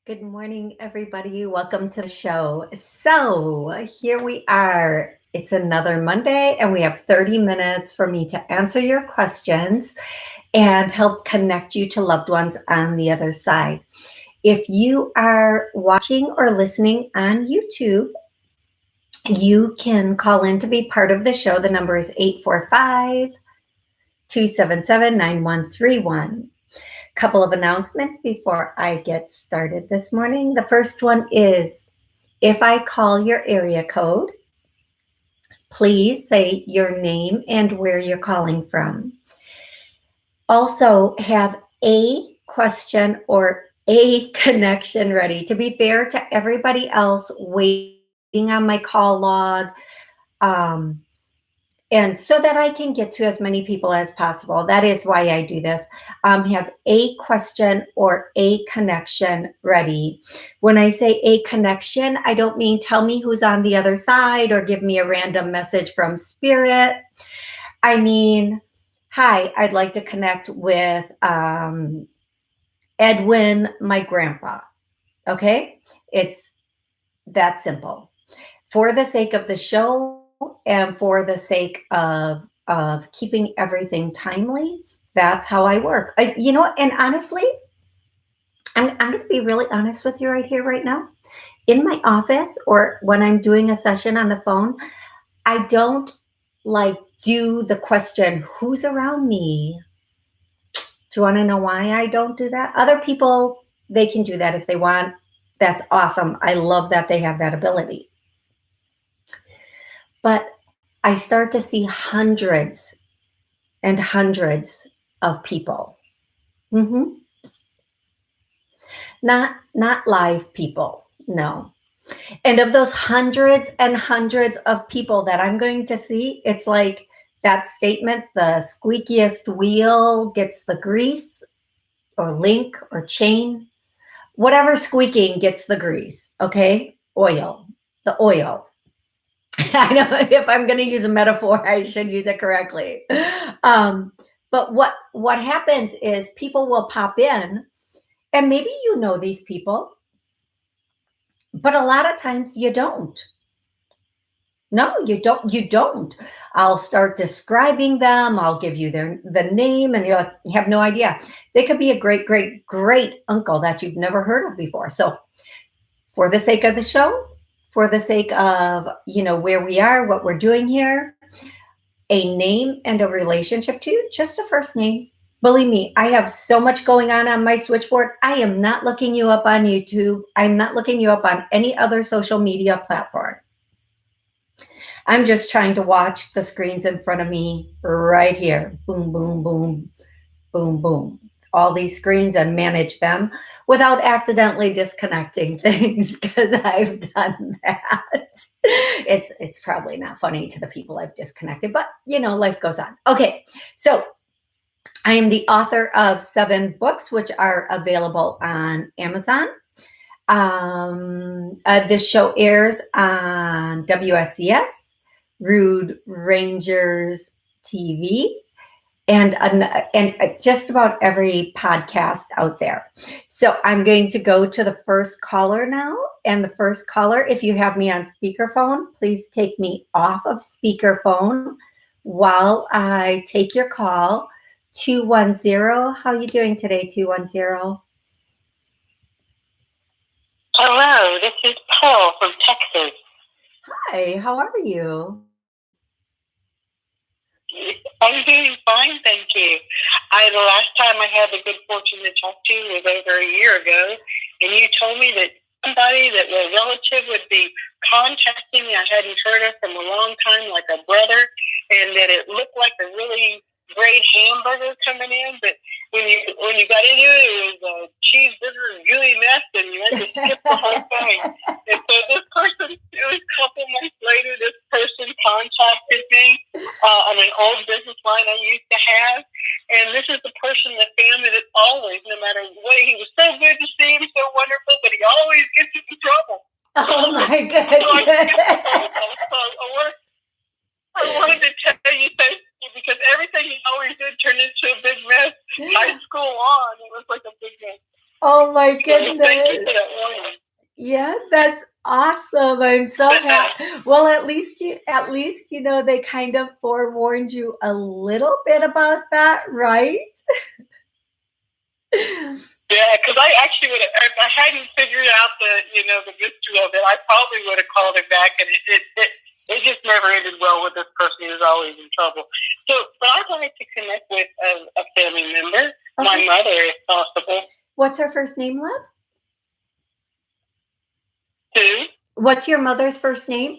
Good morning, everybody. Welcome to the show. So, here we are. It's another Monday, and we have 30 minutes for me to answer your questions and help connect you to loved ones on the other side. If you are watching or listening on YouTube, you can call in to be part of the show. The number is 845 277 9131. Couple of announcements before I get started this morning. The first one is if I call your area code, please say your name and where you're calling from. Also, have a question or a connection ready. To be fair to everybody else waiting on my call log, and so that I can get to as many people as possible. That is why I do this. Have a question or a connection ready. When I say a connection, I don't mean tell me who's on the other side or give me a random message from spirit. I mean, hi, I'd like to connect with Edwin, my grandpa. Okay? It's that simple. For the sake of the show and for the sake of keeping everything timely, that's how I work. And honestly, I'm going to be really honest with you right here, right now. In my office or when I'm doing a session on the phone, I don't do the question, who's around me? Do you want to know why I don't do that? Other people, they can do that if they want. That's awesome. I love that they have that ability. But I start to see hundreds and hundreds of people. Not live people, no. And of those hundreds and hundreds of people that I'm going to see, it's like that statement, the squeakiest wheel gets the grease or link or chain. Whatever squeaking gets the grease, okay? The oil. I know if I'm going to use a metaphor, I should use it correctly. But what happens is people will pop in, and maybe you know these people, but a lot of times you don't. No, you don't. You don't. I'll start describing them. I'll give you the name, and you're like, you have no idea. They could be a great, great, great uncle that you've never heard of before. So, for the sake of the show, for the sake of where we are, what we're doing here, a name and a relationship to you, just a first name. Believe me, I have so much going on my switchboard. I am not looking you up on YouTube. I'm not looking you up on any other social media platform. I'm just trying to watch the screens in front of me right here. Boom, boom, boom, boom, boom. All these screens and manage them without accidentally disconnecting things, because I've done that. It's probably not funny to the people I've disconnected, but life goes on. Okay, so I am the author of 7 books, which are available on Amazon. This show airs on WSCS, Rude Rangers TV, and just about every podcast out there. So I'm going to go to the first caller now. And the first caller, if you have me on speakerphone, please take me off of speakerphone while I take your call. 210. How are you doing today, 210? Hello, this is Paul from Texas. Hi, how are you? I'm doing fine, thank you. The last time I had the good fortune to talk to you was over a year ago, and you told me that somebody that was a relative would be contacting me I hadn't heard of from a long time, like a brother, and that it looked like a really great hamburger coming in, but when you got into it was a cheeseburger and gooey mess, and you had to skip the whole thing. And so this person, it was a couple months later, this person contacted me on an old business line I used to have, and this is the person, the family that always, no matter what, he was so good to see him, so wonderful, but he always gets into trouble. Oh my goodness. So I wanted to tell you thank you, because everything you always did turned into a big mess. High school on, it was like a big mess. Oh my goodness. So thank you for that Yeah, that's awesome. I'm so But happy. Well, at least you know they kind of forewarned you a little bit about that, right? yeah, because I actually would have, if I hadn't figured out the mystery of it, I probably would have called him back, and it just never ended well with this person. He was always in trouble. So, but I'd like to connect with a family member, my Okay. mother, if possible. What's her first name, love? Sue, What's your mother's first name?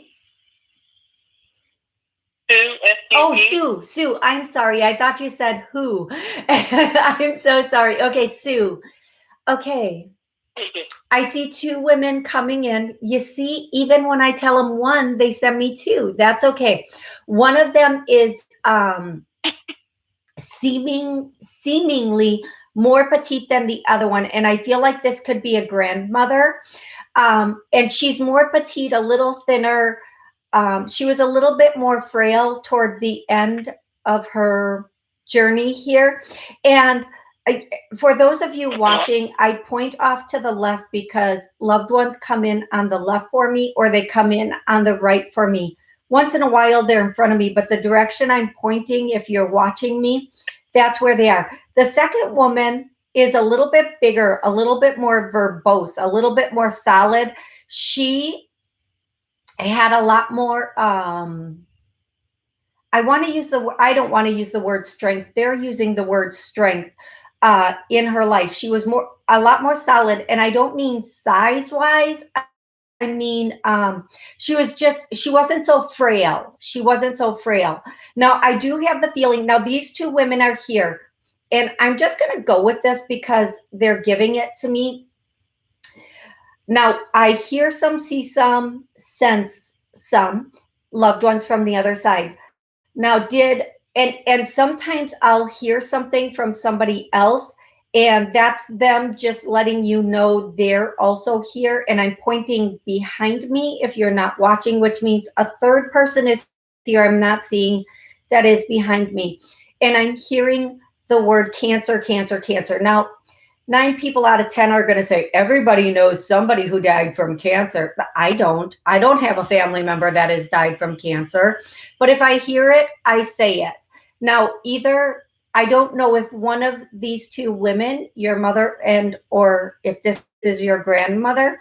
Sue, Oh, SUE. Sue. Sue. I'm sorry. I thought you said who. I'm so sorry. Okay, Sue. Okay. I see two women coming in. You see, even when I tell them one, they send me two. That's okay. One of them is seemingly more petite than the other one, and I feel like this could be a grandmother. And she's more petite, a little thinner. She was a little bit more frail toward the end of her journey here. And I, for those of you watching, I point off to the left because loved ones come in on the left for me or they come in on the right for me. Once in a while, they're in front of me, but the direction I'm pointing, if you're watching me, that's where they are. The second woman is a little bit bigger, a little bit more verbose, a little bit more solid. She had a lot more I don't want to use the word strength. They're using the word strength in her life. She was a lot more solid, and I don't mean size wise. I mean, she wasn't so frail. She wasn't so frail. Now, I do have the feeling, now these two women are here, and I'm just going to go with this because they're giving it to me. Now, I hear some, see some, sense some loved ones from the other side. Now, and sometimes I'll hear something from somebody else, and that's them just letting you know they're also here. And I'm pointing behind me if you're not watching, which means a third person is here I'm not seeing that is behind me. And I'm hearing the word cancer, cancer, cancer. Now, 9 people out of 10 are going to say everybody knows somebody who died from cancer. I don't have a family member that has died from cancer, but if I hear it, I say it. Now, either I don't know if one of these two women, your mother and or if this is your grandmother,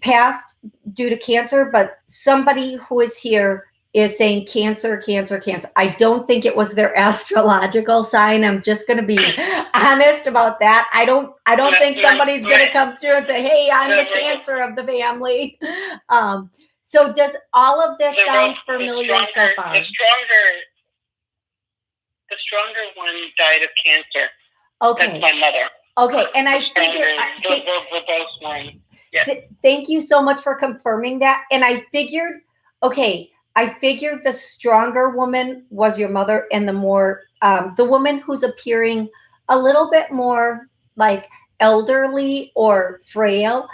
passed due to cancer, but somebody who is here is saying cancer, cancer, cancer. I don't think it was their astrological sign. I'm just going to be honest about that. I don't think somebody's going to come through and say, "Hey, I'm the cancer of the family." So does all of this sound familiar so far? The stronger one died of cancer. Okay. That's my mother. Okay, and I figured we're both one. Yes. Thank you so much for confirming that. And I figured the stronger woman was your mother, and the woman who's appearing a little bit more like elderly or frail,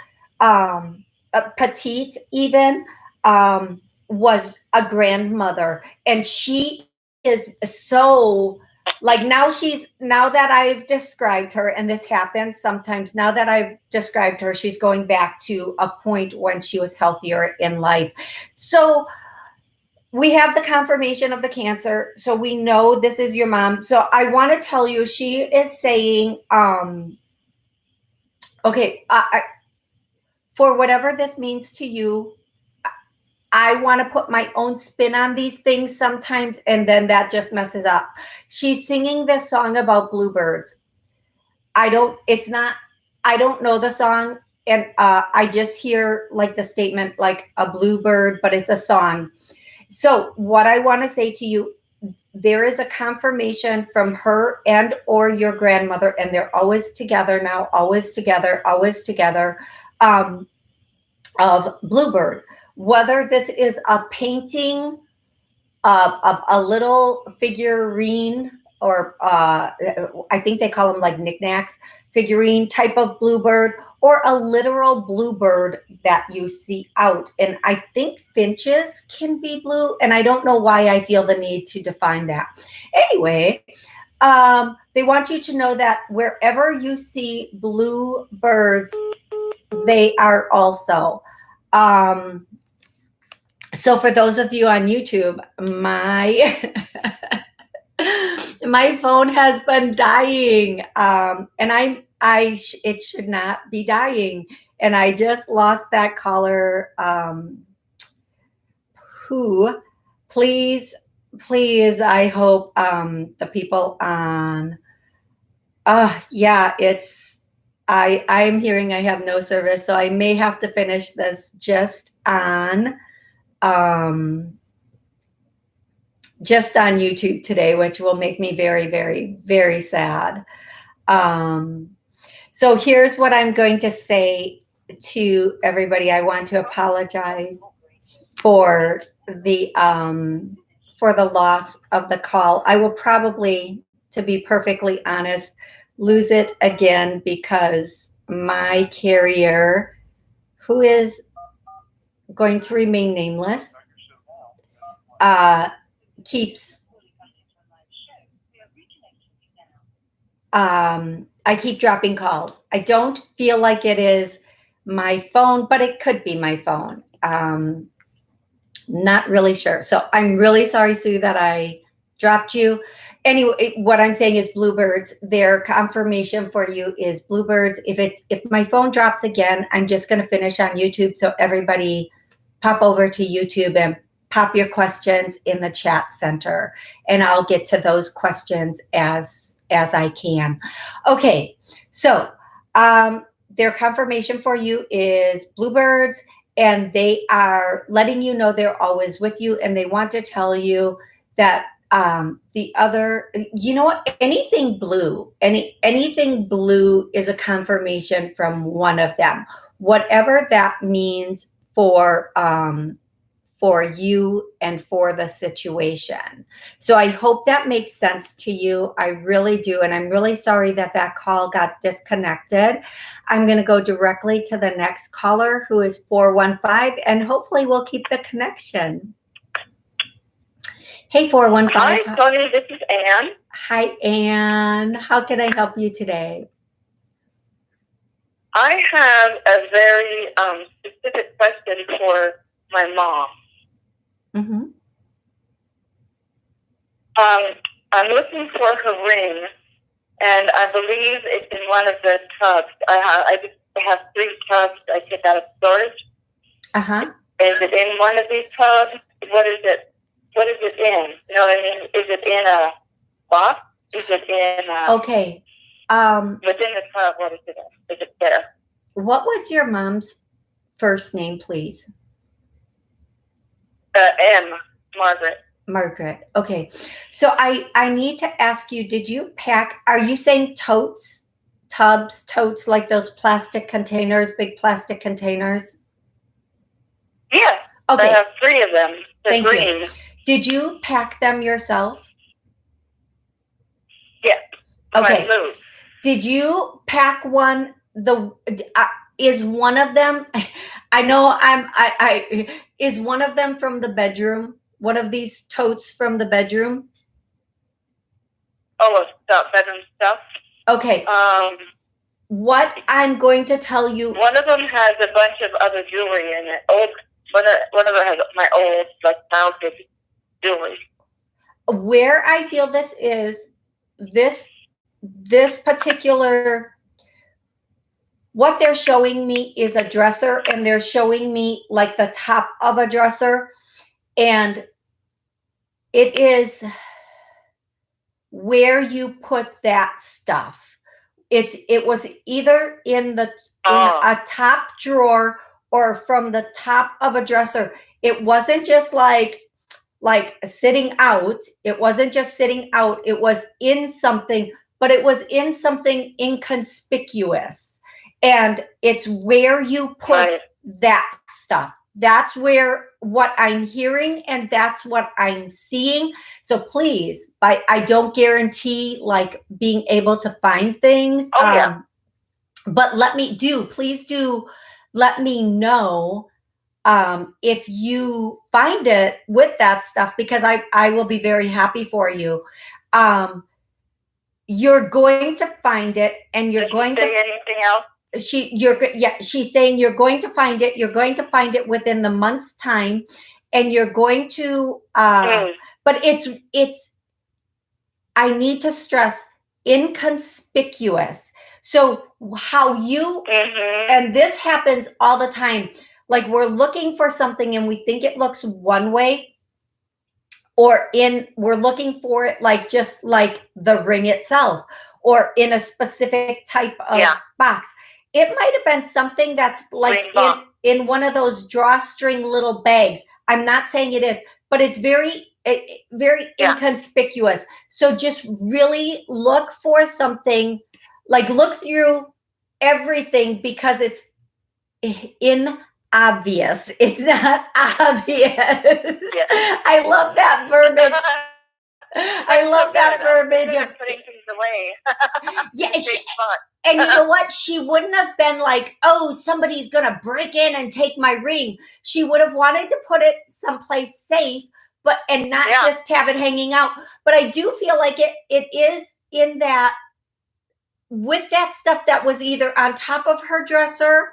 petite even, was a grandmother, and she is so like now that I've described her, and this happens sometimes. Now that I've described her, she's going back to a point when she was healthier in life. So we have the confirmation of the cancer, so we know this is your mom. So I want to tell you, she is saying, okay, for whatever this means to you, I want to put my own spin on these things sometimes, and then that just messes up. She's singing this song about bluebirds. I don't know the song, and I just hear like the statement, like a bluebird, but it's a song. So what I want to say to you, there is a confirmation from her and or your grandmother, and they're always together now, always together, always together, of bluebird. Whether this is a painting, a little figurine, or I think they call them like knickknacks, figurine type of bluebird, or a literal bluebird that you see out. And I think finches can be blue, and I don't know why I feel the need to define that. Anyway, they want you to know that wherever you see blue birds, they are also. So for those of you on YouTube, my my phone has been dying, and it should not be dying, and I just lost that caller. Who, please, I hope the people on. Yeah, I'm hearing I have no service, so I may have to finish this um, just on YouTube today, which will make me very, very, very sad. So here's what I'm going to say to everybody. I want to apologize for the loss of the call. I will probably, to be perfectly honest, lose it again because my carrier, who is going to remain nameless, keeps I keep dropping calls. I don't feel like it is my phone, but it could be my phone. Not really sure. So I'm really sorry, Sue, that I dropped you. Anyway, what I'm saying is Bluebirds, their confirmation for you is Bluebirds. If my phone drops again, I'm just going to finish on YouTube. So everybody pop over to YouTube and pop your questions in the chat center, and I'll get to those questions as I can. Okay, so their confirmation for you is Bluebirds, and they are letting you know they're always with you, and they want to tell you that the other, you know what, anything blue is a confirmation from one of them, whatever that means for you and for the situation. So I hope that makes sense to you. I really do. And I'm really sorry that call got disconnected. I'm going to go directly to the next caller, who is 415, and hopefully we'll keep the connection. Hey, 415. Hi, Toni. This is Ann. Hi, Ann. How can I help you today? I have a very specific question for my mom. Mm-hmm. I'm looking for her ring, and I believe it's in one of the tubs. I have 3 tubs I took out of storage. Uh-huh. Is it in one of these tubs? What is it in? You know what I mean? Is it in a box? Is it in okay. Within the tub, what is it in? Is it there? What was your mom's first name, please? M. Margaret. Margaret. Okay. So I need to ask you, did you pack, are you saying totes, tubs, totes, like those plastic containers, big plastic containers? Yeah. Okay. I have 3 of them. They're Thank green. you. Did you pack them yourself? Yeah. Okay. Move. Did you pack one? Is one of them? I know is one of them from the bedroom? One of these totes from the bedroom? Oh, stuff, bedroom stuff. Okay. What I'm going to tell you. One of them has a bunch of other jewelry in it. One of them has my old, like, childhood jewelry. Where I feel this is, this particular, what they're showing me is a dresser, and they're showing me like the top of a dresser, and it is where you put that stuff. It was either in a top drawer or from the top of a dresser. It wasn't just like sitting out. It wasn't just sitting out. It was in something, but it was in something inconspicuous. And it's where you put that stuff. That's where what I'm hearing, and that's what I'm seeing. So please, I don't guarantee like being able to find things. But please do let me know if you find it with that stuff, because I will be very happy for you. You're going to find it, and you're going to say anything else she's saying you're going to find it. You're going to find it within the month's time, and you're going to. But it's. I need to stress inconspicuous. So how you and this happens all the time. Like we're looking for something and we think it looks one way, or we're looking for it like just like the ring itself, or in a specific type of box. It might have been something that's like in one of those drawstring little bags. I'm not saying it is, but it's very inconspicuous. So just really look for something, like look through everything, because it's obvious. It's not obvious. I love that verbiage. I love that verbiage of putting things away. And you know what? She wouldn't have been like, oh, somebody's going to break in and take my ring. She would have wanted to put it someplace safe, and not just have it hanging out. But I do feel like it is in that, with that stuff that was either on top of her dresser,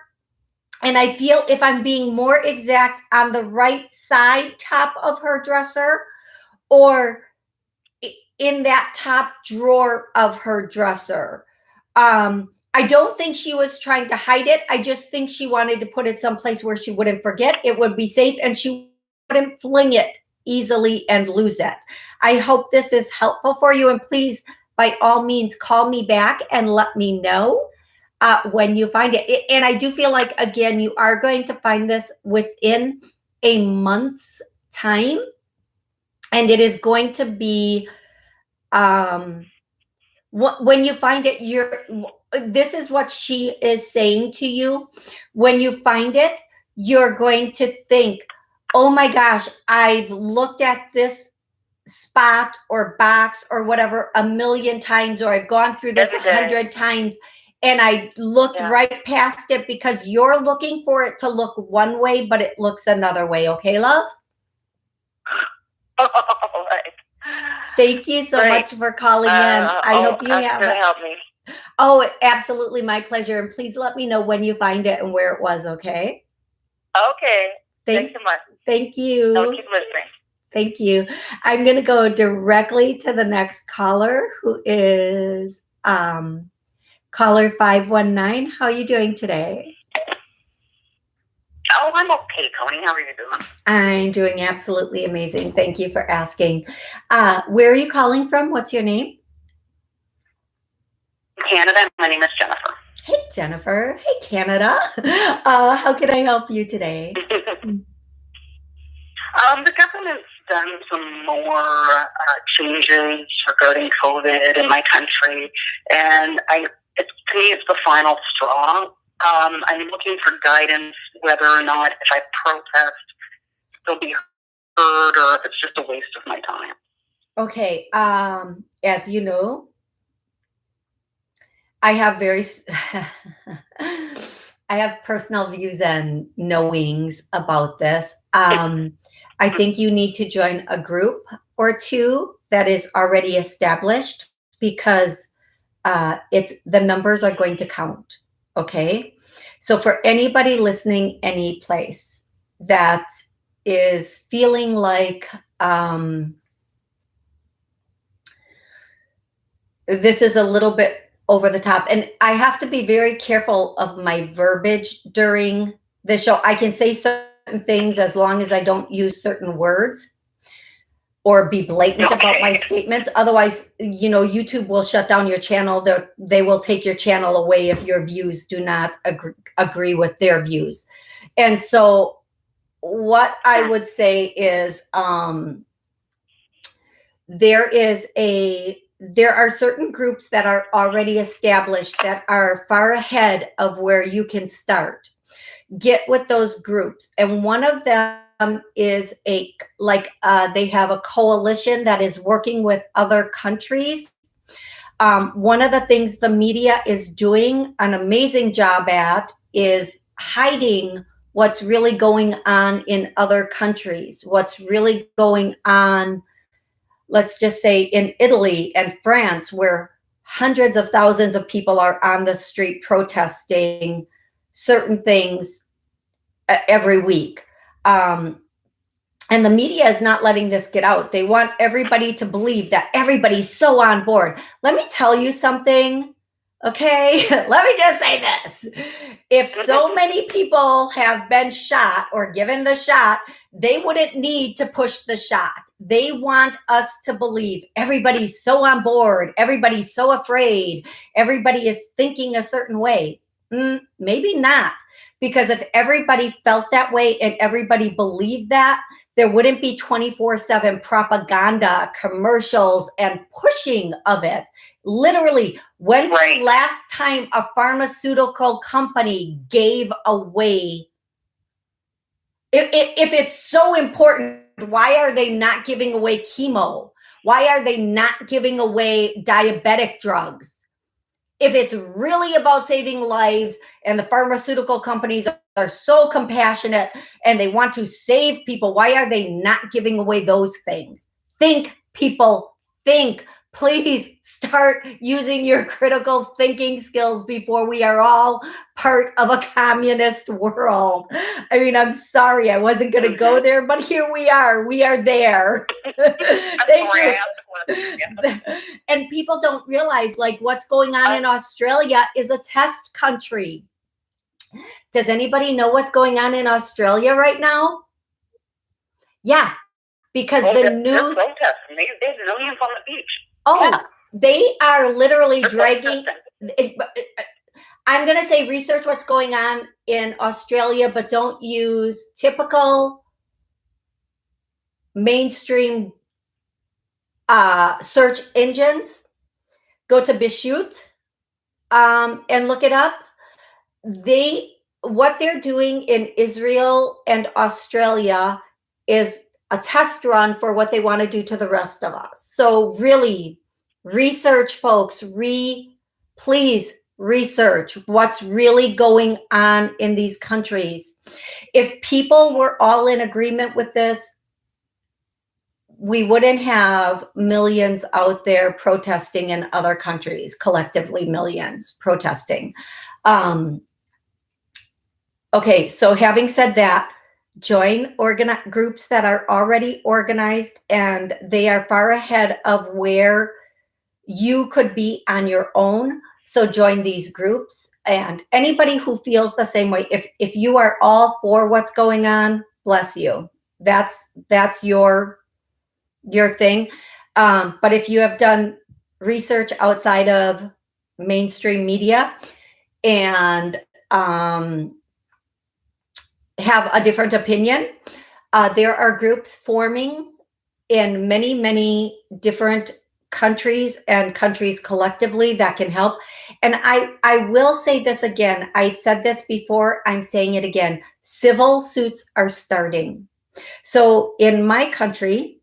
and I feel, if I'm being more exact, on the right side top of her dresser, or in that top drawer of her dresser. I don't think she was trying to hide it. I just think she wanted to put it someplace where she wouldn't forget. It would be safe, and she wouldn't fling it easily and lose it. I hope this is helpful for you, and please, by all means, call me back and let me know when you find it. And I do feel like, again, you are going to find this within a month's time, and it is going to be when you find it, this is what she is saying to you. When you find it, you're going to think, oh my gosh, I've looked at this spot or box or whatever 1,000,000 times, or I've gone through this 100 times, and I looked right past it, because you're looking for it to look one way, but it looks another way. Okay, love? Thank you so much for calling in. I hope you have it. Help me. Oh, absolutely, my pleasure. And please let me know when you find it and where it was, okay? Okay. Thanks so much. Thank you. I'll keep listening. Thank you. I'm going to go directly to the next caller, who is caller 519. How are you doing today? Oh, I'm okay, Toni. How are you doing? I'm doing absolutely amazing. Thank you for asking. Where are you calling from? What's your name? Canada. My name is Jennifer. Hey, Jennifer. Hey, Canada. How can I help you today? The government's done some more changes regarding COVID in my country, and to me, it's the final straw. I'm looking for guidance whether or not, if I protest, they'll be heard, or if it's just a waste of my time. Okay. As you know, I have I have personal views and knowings about this. I think you need to join a group or two that is already established, because the numbers are going to count. Okay. So for anybody listening any place that is feeling like this is a little bit over the top, and I have to be very careful of my verbiage during the show. I can say certain things as long as I don't use certain words or be blatant about my statements. Otherwise, YouTube will shut down your channel. They will take your channel away if your views do not agree with their views. And so what I would say is there are certain groups that are already established that are far ahead of where you can start. Get with those groups. And one of them is they have a coalition that is working with other countries. One of the things the media is doing an amazing job at is hiding what's really going on in other countries, what's really going on, let's just say, in Italy and France, where hundreds of thousands of people are on the street protesting certain things every week. And the media is not letting this get out. They want everybody to believe that everybody's so on board. Let me tell you something, okay? Let me just say this. If so many people have been shot or given the shot, they wouldn't need to push the shot. They want us to believe everybody's so on board, everybody's so afraid, everybody is thinking a certain way. Maybe not. Because if everybody felt that way and everybody believed that, there wouldn't be 24/7 propaganda, commercials, and pushing of it. Literally, when's the last time a pharmaceutical company gave away? If it's so important, why are they not giving away chemo? Why are they not giving away diabetic drugs? If it's really about saving lives and the pharmaceutical companies are so compassionate and they want to save people, why are they not giving away those things? Think, people, think. Please start using your critical thinking skills before we are all part of a communist world. I mean, I'm sorry, I wasn't going to go there, but here we are. We are there. Thank you. And people don't realize, like, what's going on in Australia is a test country. Does anybody know what's going on in Australia right now? Yeah, because the news. They're protesting. There's millions on the beach. Oh, yeah. They are literally dragging. I'm going to say research what's going on in Australia, but don't use typical mainstream search engines. Go to Bishut and look it up. What they're doing in Israel and Australia is a test run for what they want to do to the rest of us. So really, research, folks. Please research what's really going on in these countries. If people were all in agreement with this, we wouldn't have millions out there protesting in other countries, collectively millions protesting. Okay, so having said that, join groups that are already organized and they are far ahead of where you could be on your own. So join these groups, and anybody who feels the same way, if you are all for what's going on, bless you. That's your thing. But if you have done research outside of mainstream media and have a different opinion, there are groups forming in many, many different countries and countries collectively that can help. And I will say this again. I've said this before. I'm saying it again. Civil suits are starting. So in my country,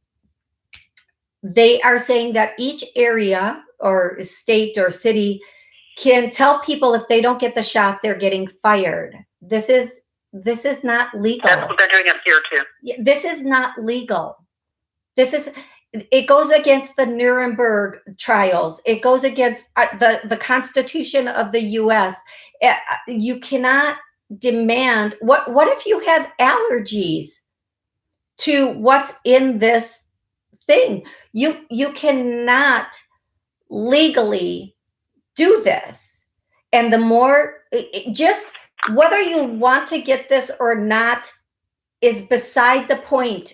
they are saying that each area or state or city can tell people if they don't get the shot, they're getting fired. This is not legal. That's what they're doing up here too. This is not legal. It goes against the Nuremberg trials. It goes against the Constitution of the U.S. You cannot demand. What if you have allergies to what's in this thing? You cannot legally do this. And the more, just whether you want to get this or not is beside the point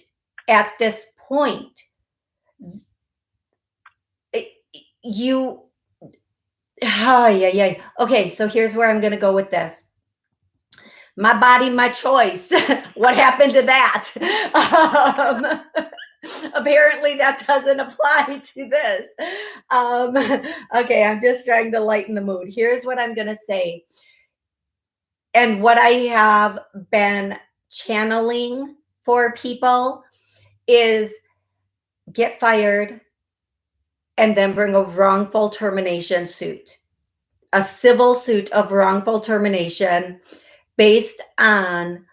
at this point. Okay, so here's where I'm going to go with this. My body, my choice. What happened to that? Apparently that doesn't apply to this. Okay, I'm just trying to lighten the mood. Here's what I'm going to say. And what I have been channeling for people is get fired and then bring a wrongful termination suit, a civil suit of wrongful termination based on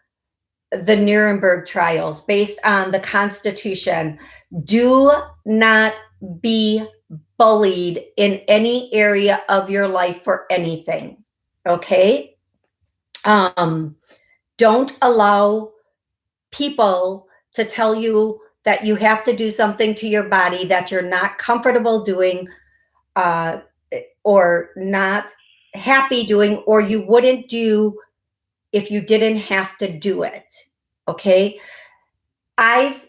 the Nuremberg trials, based on the Constitution. Do not be bullied in any area of your life for anything. Okay? Don't allow people to tell you that you have to do something to your body that you're not comfortable doing, or not happy doing, or you wouldn't do if you didn't have to do it. Okay? I've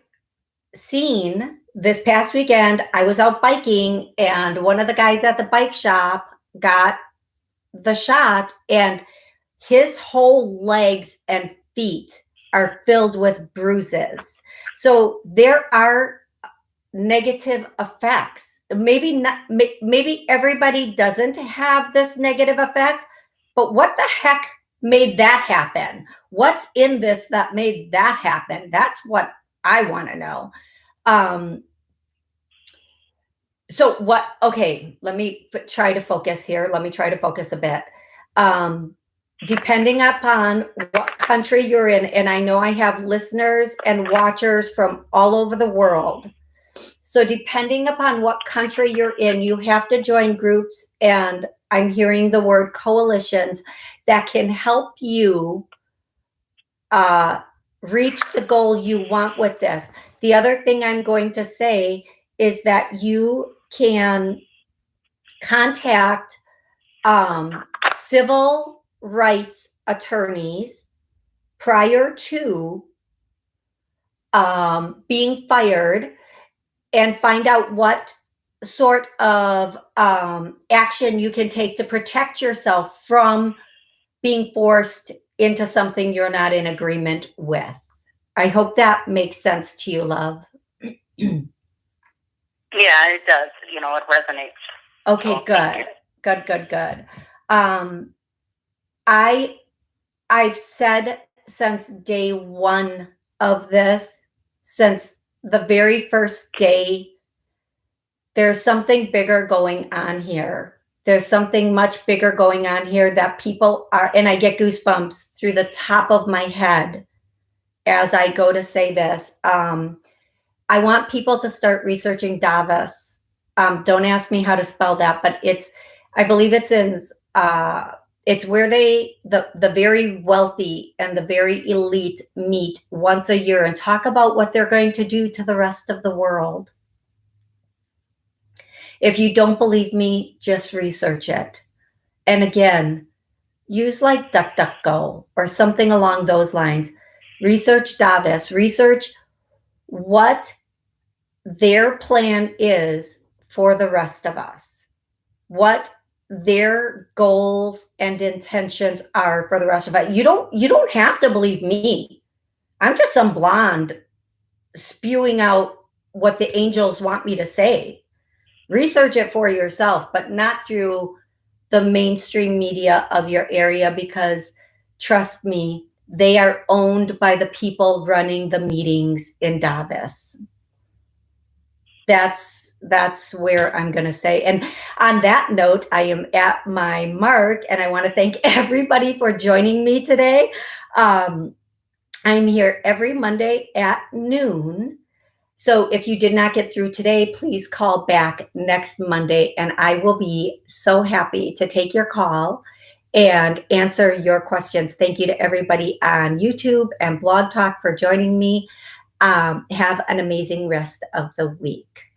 seen this past weekend, I was out biking, and one of the guys at the bike shop got the shot, and his whole legs and feet are filled with bruises. So there are negative effects. Maybe not, maybe everybody doesn't have this negative effect, but what the heck made that happen? What's in this that made that happen? That's what I want to know. So what, okay, let me try to focus here. Let me try to focus a bit. Depending upon what country you're in, and I know I have listeners and watchers from all over the world. So depending upon what country you're in, you have to join groups, and I'm hearing the word coalitions that can help you reach the goal you want with this. The other thing I'm going to say is that you can contact civil rights attorneys prior to being fired, and find out what sort of action you can take to protect yourself from being forced into something you're not in agreement with. I hope that makes sense to you, love. Yeah, it does. It resonates. Okay, good. I've said since day one of this, since the very first day, there's something bigger going on here. There's something much bigger going on here that people are, and I get goosebumps through the top of my head as I go to say this. I want people to start researching Davos. Don't ask me how to spell that, but I believe it's it's where the very wealthy and the very elite meet once a year and talk about what they're going to do to the rest of the world. If you don't believe me, just research it. And again, use like DuckDuckGo or something along those lines. Research Davos, research what their plan is for the rest of us, what their goals and intentions are for the rest of us. You don't have to believe me. I'm just some blonde spewing out what the angels want me to say. Research it for yourself, but not through the mainstream media of your area, because trust me, they are owned by the people running the meetings in Davos. That's where I'm going to say. And on that note, I am at my mark, and I want to thank everybody for joining me today. I'm here every Monday at noon. So if you did not get through today, please call back next Monday, and I will be so happy to take your call and answer your questions. Thank you to everybody on YouTube and Blog Talk for joining me. Have an amazing rest of the week.